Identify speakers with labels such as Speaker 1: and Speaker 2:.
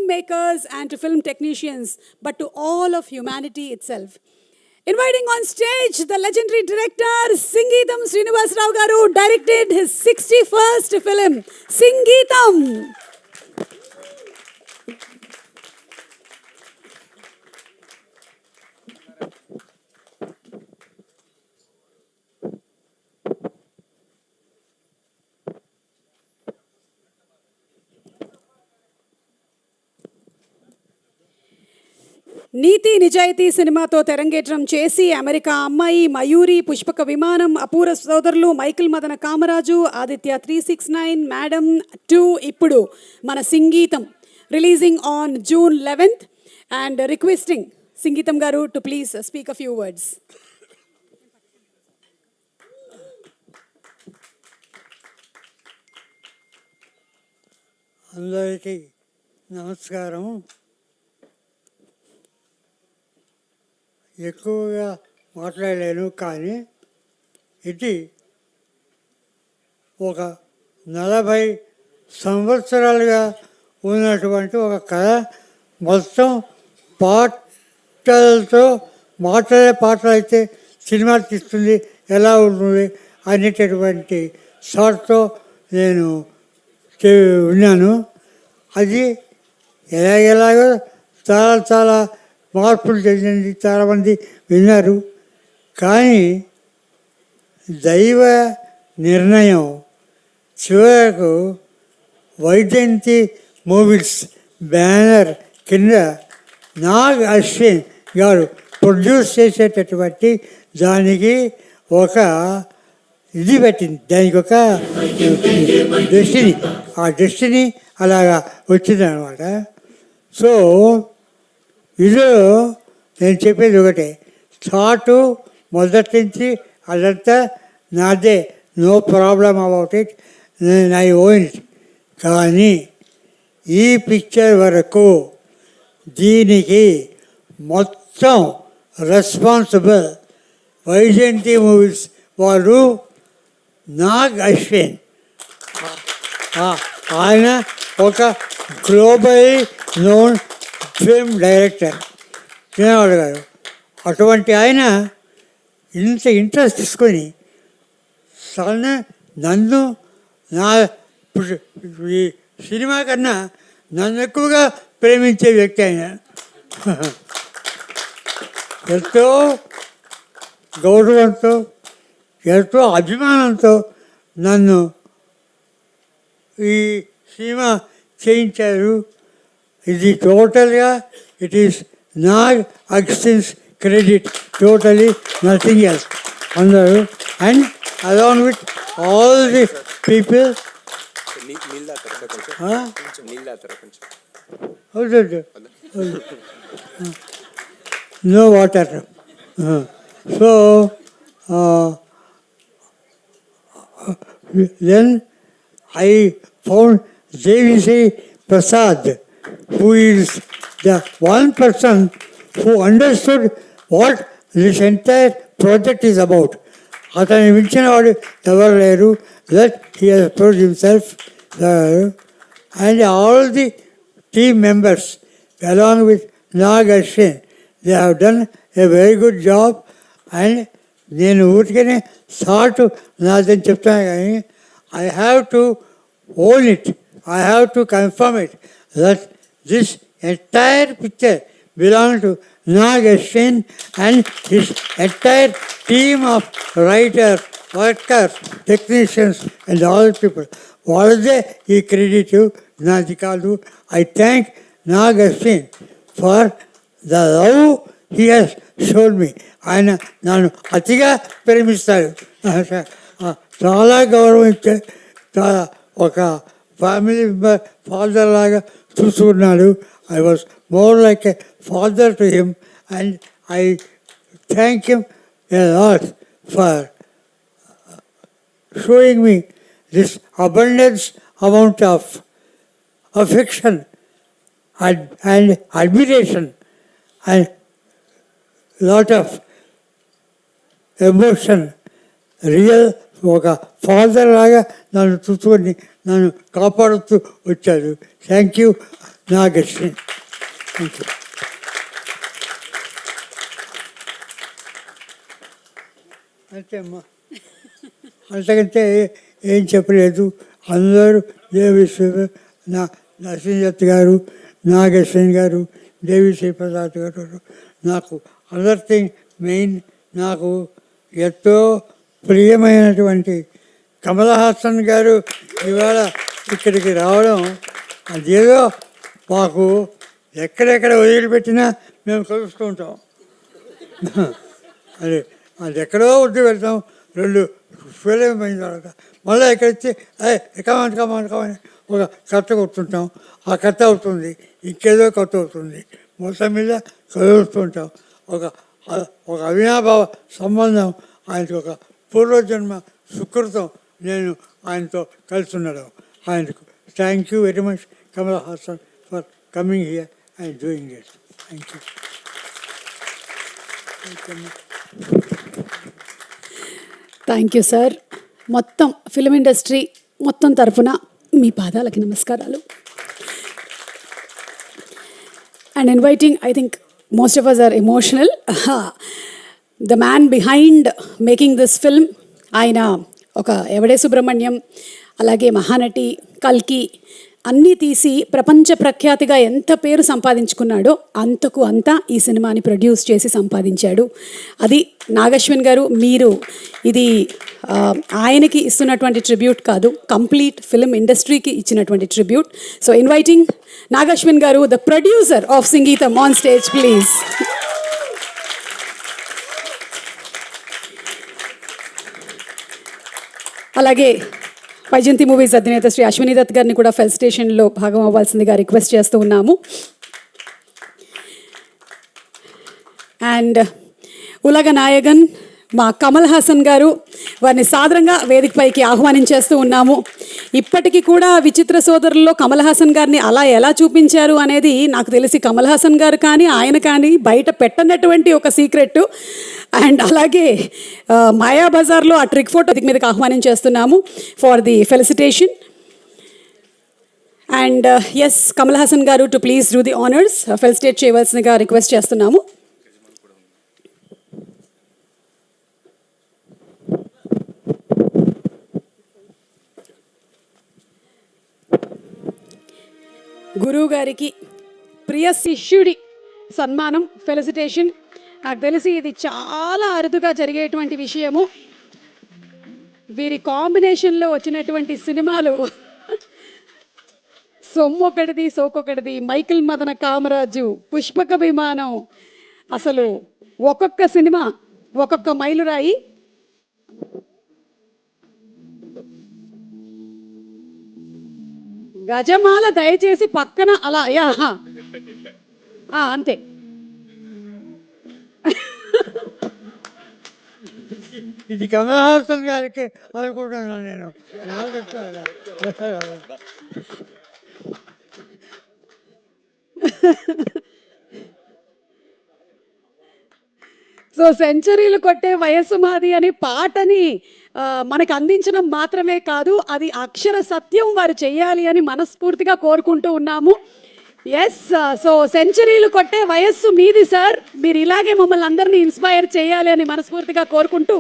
Speaker 1: filmmakers and to film technicians, but to all of humanity itself. Inviting on stage the legendary director Singeetam Srinivasarao garu, directed his 61st film Singeetam. నీతి నిజాయితీ సినిమాతో తెరంగేట్రం చేసి America అమ్మాయి, మయూరి, పుష్పక విమానం, అపూర్వ సోదరులు, మైకిల్ మదన కామరాజు, ఆదిత్య 369, మేడం 2, ఇప్పుడు మన Singeetam releasing on June 11th and requesting Singeetam garu to please speak a few words.
Speaker 2: అందరికీ నమస్కారం. ఎక్కువగా మాట్లాడలేను, కానీ ఇది ఒక 40 సంవత్సరాలుగా ఉన్నటువంటి ఒక కథ. మొత్తం పాటలు అయితే సినిమా తీస్తుంది ఎలా ఉంటుంది అనేటటువంటి షార్ట్తో నేను విన్నాను. అది ఎలాగో చాలా మార్పులు చెందింది, చాలామంది విన్నారు. కానీ దైవ నిర్ణయం చివరకు వైజయంతి మూవీస్ బ్యానర్ కింద నాగ్ అశ్విన్ గారు ప్రొడ్యూస్ చేసేటటువంటి దానికి ఒక ఇది పెట్టింది, దానికి ఒక డెస్టినీ అలాగా వచ్చిందనమాట. సో ఇదిలో నేను చెప్పేది ఒకటే, థాటు మొదటి నుంచి అదంతా నాదే, no problem about it, I own it. కానీ ఈ పిక్చర్ వరకు దీనికి మొత్తం రెస్పాన్సిబుల్ వైజయంతి మూవీస్ వారు నాగ్ అశ్విన్. ఆయన ఒక గ్లోబలీ నోన్ ఫిల్మ్ డైరెక్టర్ చిన్నవాడు గారు. అటువంటి ఆయన ఇంత ఇంట్రెస్ట్ తీసుకొని నన్ను ఈ సినిమా కన్నా నన్ను ఎక్కువగా ప్రేమించే వ్యక్తి ఆయన. ఎంతో గౌరవంతో, ఎంతో అభిమానంతో నన్ను ఈ సినిమా చేయించారు. ఇది టోటల్గా it is Nag Ashwin's credit, totally nothing else. అందరూ and along with all the people. No water. So then I found J.V.C. Prasad, who is the one person who understood what this entire project is about. అతను మించిన వాడు ఎవరు లేరు. That he has proved himself. And all the team members along with Nag Ashwin, they have done a very good job. And నేను ఊరికనే thought నాదని చెప్తాను, కానీ I have to own it, I have to confirm it, that this entire picture belongs to Nag Ashwin and his entire team of writers, workers, technicians and all people. Valade he credit to Nadikadu. I thank Nag Ashwin for the love he has shown me. ఆయన నన్ను అతిగా ప్రేమిస్తాడు, చాలా గౌరవించే, చాలా ఒక family member, father లాగా చూసుకున్నాడు. I was more like a father to him and I thank him a lot for showing me this abundance amount of affection and admiration and lot of emotion. Real ఒక father లాగా నన్ను చూసుకొని నన్ను కాపాడుతూ వచ్చాడు. Thank you Nag Ashwin. Thank you. అంతే అమ్మా, అంతకంటే ఏం చెప్పలేదు. అందరూ దేవిశ్రీ నరసింహదత్ గారు, నాగశ్విన్ గారు, దేవిశ్రీ ప్రసాద్ గారు, నాకు అదర్ థింగ్ మెయిన్, నాకు ఎంతో ప్రియమైనటువంటి కమల్ హాసన్ గారు ఇవాళ ఇక్కడికి రావడం, అదేదో మాకు ఎక్కడెక్కడ వదిలిపెట్టినా మేము కలుస్తూ ఉంటాం. అది ఎక్కడో వద్దు వెళ్తాం, 2 ఫిలిం అయిన తర్వాత మళ్ళీ ఎక్కడిచ్చి కమాని ఒక కథ కొడుతుంటాం. ఆ కథ అవుతుంది, ఇంకేదో కథ అవుతుంది, మొత్తం మీద కలుస్తుంటాం. ఒక అవినాభావ సంబంధం, ఆయనకు ఒక పూర్వజన్మ సుకృతం. నేను ఆయనతో కలిసి ఉండడం. ఆయనకు thank you very much Kamal Haasan for coming here and doing it. Thank you.
Speaker 1: Thank you sir. మొత్తం ఫిలిం ఇండస్ట్రీ మొత్తం తరఫున మీ పాదాలకి నమస్కారాలు. And inviting, I think most of us are emotional. The man behind making this film, ఆయన ఒక ఎవడే సుబ్రహ్మణ్యం, అలాగే మహానటి, కల్కి అన్నీ తీసి ప్రపంచ ప్రఖ్యాతిగా ఎంత పేరు సంపాదించుకున్నాడో అంతకు అంతా ఈ సినిమాని ప్రొడ్యూస్ చేసి సంపాదించాడు. అది నాగశ్విన్ గారు, మీరు ఇది ఆయనకి ఇస్తున్నటువంటి ట్రిబ్యూట్ కాదు, కంప్లీట్ ఫిలిం ఇండస్ట్రీకి ఇచ్చినటువంటి ట్రిబ్యూట్. సో ఇన్వైటింగ్ నాగశ్విన్ గారు, ద ప్రొడ్యూసర్ ఆఫ్ సంగీతం, ఆన్ స్టేజ్ ప్లీజ్. అలాగే వైజయంతి మూవీస్ అధినేత శ్రీ అశ్విని దత్ గారిని కూడా ఫెలిసిటేషన్లో భాగం అవ్వాల్సిందిగా రిక్వెస్ట్ చేస్తూ ఉన్నాము. అండ్ ఉలగ నాయకన్ మా కమల్ హాసన్ గారు, వారిని సాదరంగా వేదికపైకి ఆహ్వానించేస్తూ ఉన్నాము. ఇప్పటికీ కూడా విచిత్ర సోదరుల్లో కమల్ హాసన్ గారిని అలా ఎలా చూపించారు అనేది నాకు తెలిసి కమల్ హాసన్ గారు కానీ ఆయన కానీ బయట పెట్టనటువంటి ఒక సీక్రెట్. అండ్ అలాగే మాయాబజార్లో ఆ ట్రిక్ ఫోటో మీదకి ఆహ్వానించేస్తున్నాము for the felicitation. And yes, Kamal Haasan garu to please do the honours, felicitate చేయవలసిందిగా రిక్వెస్ట్ చేస్తున్నాము. గురువు గారికి ప్రియ శిష్యుడి సన్మానం, ఫెలిసిటేషన్. నాకు తెలిసి ఇది చాలా అరుదుగా జరిగేటువంటి విషయము. వీరి కాంబినేషన్లో వచ్చినటువంటి సినిమాలు సొమ్మొకటిది సోకొకటిది, మైకిల్ మదన కామరాజు, పుష్పక విమానం, అసలు ఒక్కొక్క సినిమా ఒక్కొక్క మైలురాయి. గజమాల దయచేసి పక్కన అలా అంతే.
Speaker 2: ఇది కమల్ హాసన్ గారికి అనుకుంటున్నాను నేను.
Speaker 1: సో సెంచరీలు కొట్టే వయస్సు మాది అని పాటని మనకు అందించడం మాత్రమే కాదు, అది అక్షర సత్యం వారు చెయ్యాలి అని మనస్ఫూర్తిగా కోరుకుంటూ ఉన్నాము. ఎస్, సో సెంచరీలు కొట్టే వయస్సు మీది సార్, మీరు ఇలాగే మమ్మల్ని అందరినీ ఇన్స్పైర్ చేయాలి అని మనస్ఫూర్తిగా కోరుకుంటూ